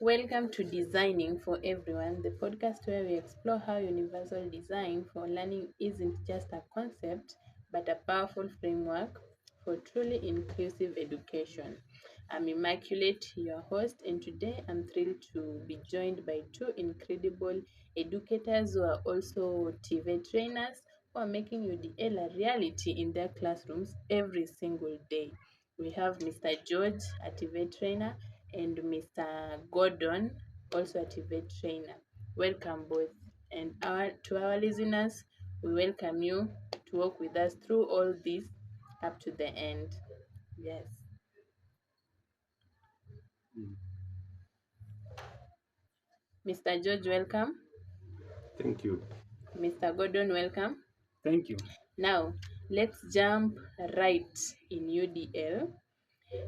Welcome to Designing for Everyone, the podcast where we explore how universal design for learning isn't just a concept, but a powerful framework for truly inclusive education. I'm Immaculate, your host, and today I'm thrilled to be joined by two incredible educators who are also TV trainers who are making UDL a reality in their classrooms every single day. We have Mr. George, a TV trainer, and Mr. Gordon, also a TVET trainer. Welcome both. And to our listeners, we welcome you to walk with us through all this up to the end. Yes. Mr. George, welcome. Thank you. Mr. Gordon, welcome. Thank you. Now, let's jump right in UDL.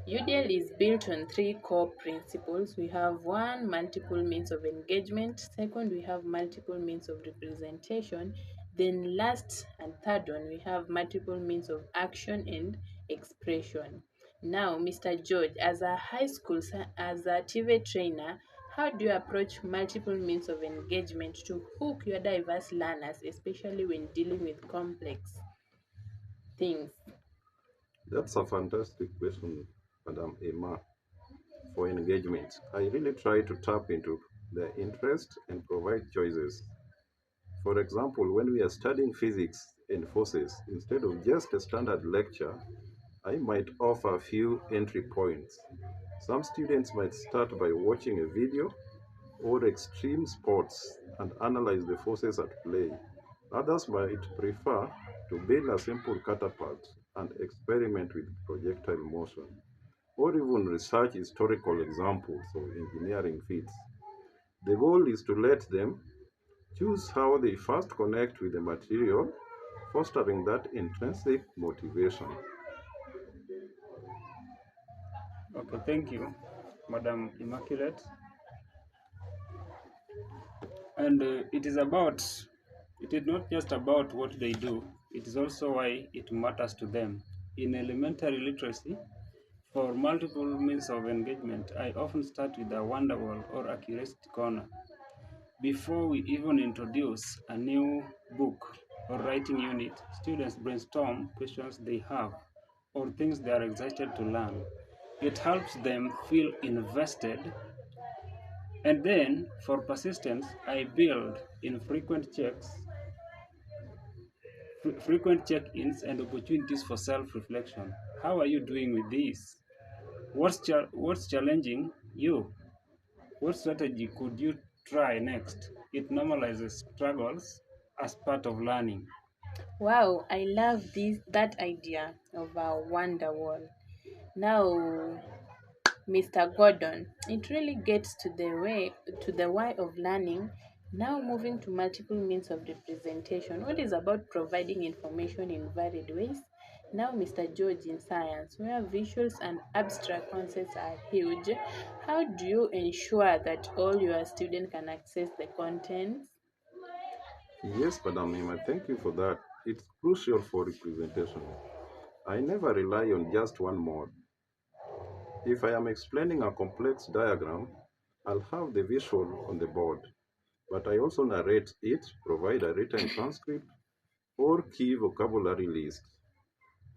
UDL is built on three core principles. We have one, multiple means of engagement. Second, we have multiple means of representation. Then last and third one, we have multiple means of action and expression. Now, Mr. George, as a as a TV trainer, how do you approach multiple means of engagement to hook your diverse learners, especially when dealing with complex things? That's a fantastic question, Madam Emma, for engagement. I really try to tap into their interest and provide choices. For example, when we are studying physics and forces, instead of just a standard lecture, I might offer a few entry points. Some students might start by watching a video or extreme sports and analyze the forces at play. Others might prefer to build a simple catapult and experiment with projectile motion, or even research historical examples of engineering feats. The goal is to let them choose how they first connect with the material, fostering that intrinsic motivation. Okay, thank you, Madam Immaculate. And it is not just about what they do, it is also why it matters to them. In elementary literacy, for multiple means of engagement, I often start with a wonder wall or a curiosity corner. Before we even introduce a new book or writing unit, students brainstorm questions they have or things they are excited to learn. It helps them feel invested. And then for persistence, I build in frequent check-ins and opportunities for self-reflection. How are you doing with this? What's challenging you? What strategy could you try next? It normalizes struggles as part of learning. Wow, I love that idea of a wonder wall. Now, Mr. Gordon, it really gets to the why of learning. Now moving to multiple means of representation. What is about providing information in varied ways? Now, Mr. George, in science, where visuals and abstract concepts are huge, how do you ensure that all your students can access the contents? Yes, Madam Emma, thank you for that. It's crucial for representation. I never rely on just one mode. If I am explaining a complex diagram, I'll have the visual on the board, but I also narrate it, provide a written transcript or key vocabulary list,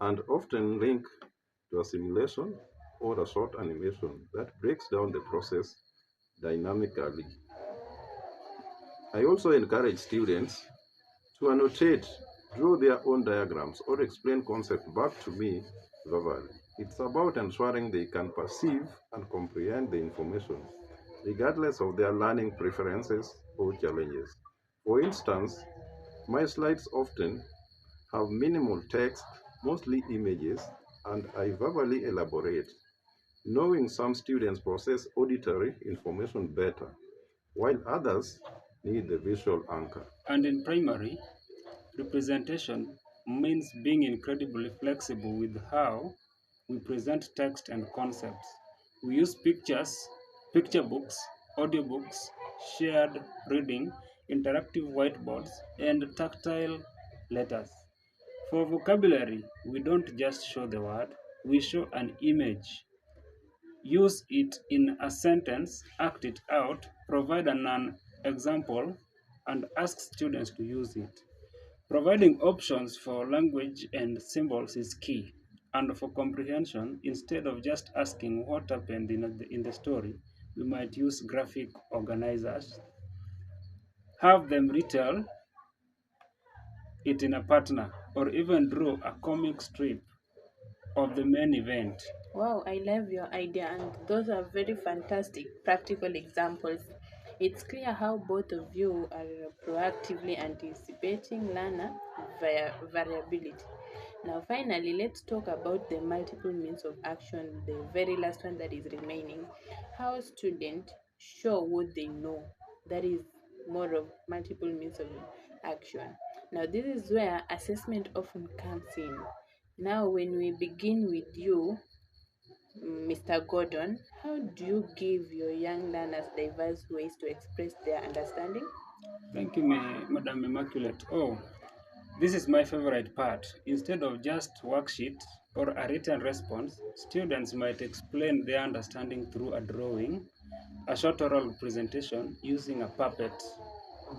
and often link to a simulation or a short animation that breaks down the process dynamically. I also encourage students to annotate, draw their own diagrams, or explain concepts back to me verbally. It's about ensuring they can perceive and comprehend the information, regardless of their learning preferences or challenges. For instance, my slides often have minimal text, mostly images, and I verbally elaborate. Knowing some students process auditory information better, while others need the visual anchor. And in primary, representation means being incredibly flexible with how we present text and concepts. We use picture books, audiobooks, shared reading, interactive whiteboards, and tactile letters. For vocabulary, we don't just show the word, we show an image. use it in a sentence, act it out, provide an example, and ask students to use it. Providing options for language and symbols is key. And for comprehension, instead of just asking what happened in the story, we might use graphic organizers, have them retell it in a partner, or even draw a comic strip of the main event. Wow, I love your idea, and those are very fantastic practical examples. It's clear how both of you are proactively anticipating learner variability. Now, finally, let's talk about the multiple means of action, the very last one that is remaining. How students show what they know. That is more of multiple means of action. Now, this is where assessment often comes in. Now, when we begin with you, Mr. Gordon, how do you give your young learners diverse ways to express their understanding? Thank you, Madam Immaculate. Oh, this is my favorite part. Instead of just worksheet or a written response, students might explain their understanding through a drawing, a short oral presentation using a puppet,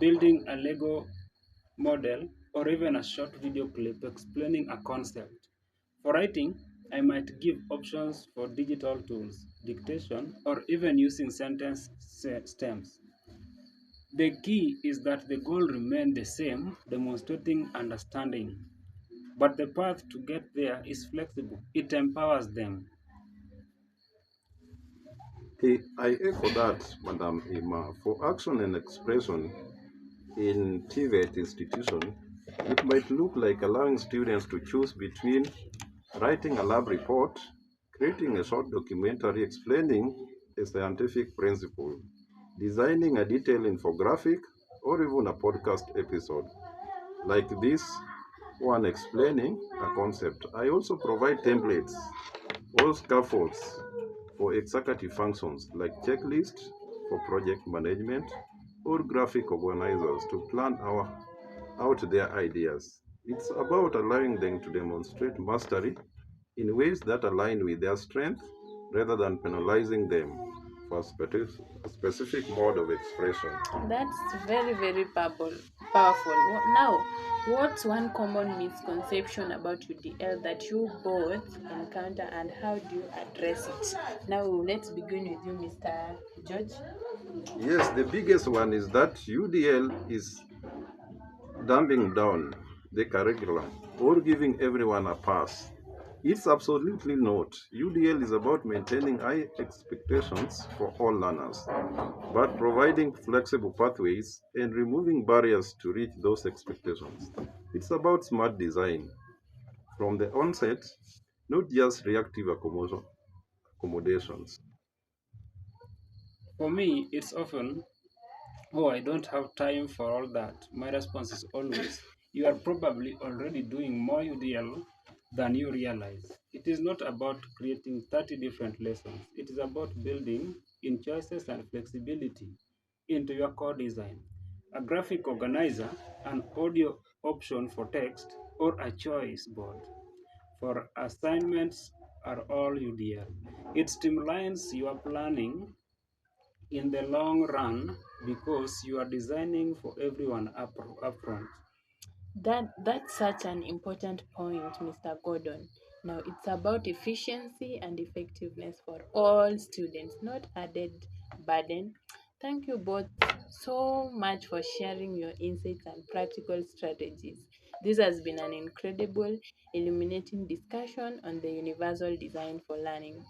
building a Lego model, or even a short video clip explaining a concept. For writing, I might give options for digital tools, dictation, or even using sentence stems. The key is that the goal remain the same, demonstrating understanding. But the path to get there is flexible. It empowers them. I echo that, Madam Ima. For action and expression in TVET institution, it might look like allowing students to choose between writing a lab report, creating a short documentary explaining a scientific principle, designing a detailed infographic, or even a podcast episode like this one explaining a concept. I also provide templates or scaffolds for executive functions like checklists for project management or graphic organizers to plan out their ideas. It's about allowing them to demonstrate mastery in ways that align with their strength rather than penalizing them for a specific mode of expression. That's very, very powerful. Now, what's one common misconception about UDL that you both encounter and how do you address it? Now, let's begin with you, Mr. George. Yes, the biggest one is that UDL is dumbing down the curriculum or giving everyone a pass. It's absolutely not. UDL is about maintaining high expectations for all learners, but providing flexible pathways and removing barriers to reach those expectations. It's about smart design from the onset, not just reactive accommodations. For me, it's often, oh, I don't have time for all that. My response is always, you are probably already doing more UDL than you realize. It is not about creating 30 different lessons. It is about building in choices and flexibility into your core design. A graphic organizer, an audio option for text, or a choice board for assignments are all UDL. It streamlines your planning in the long run because you are designing for everyone upfront. That's such an important point, Mr. Gordon. Now it's about efficiency and effectiveness for all students, not added burden. Thank you both so much for sharing your insights and practical strategies. This has been an incredible, illuminating discussion on the universal design for learning.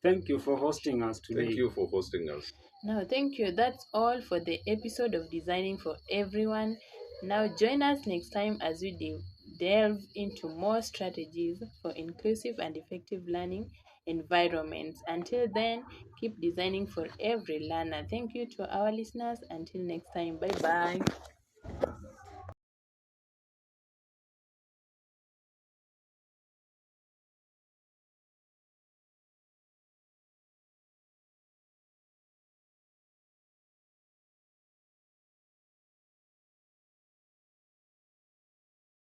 Thank you for hosting us Thank today. you for hosting us. No, thank you. That's all for the episode of Designing for Everyone. Now, join us next time as we delve into more strategies for inclusive and effective learning environments. Until then, keep designing for every learner. Thank you to our listeners. Until next time, bye bye.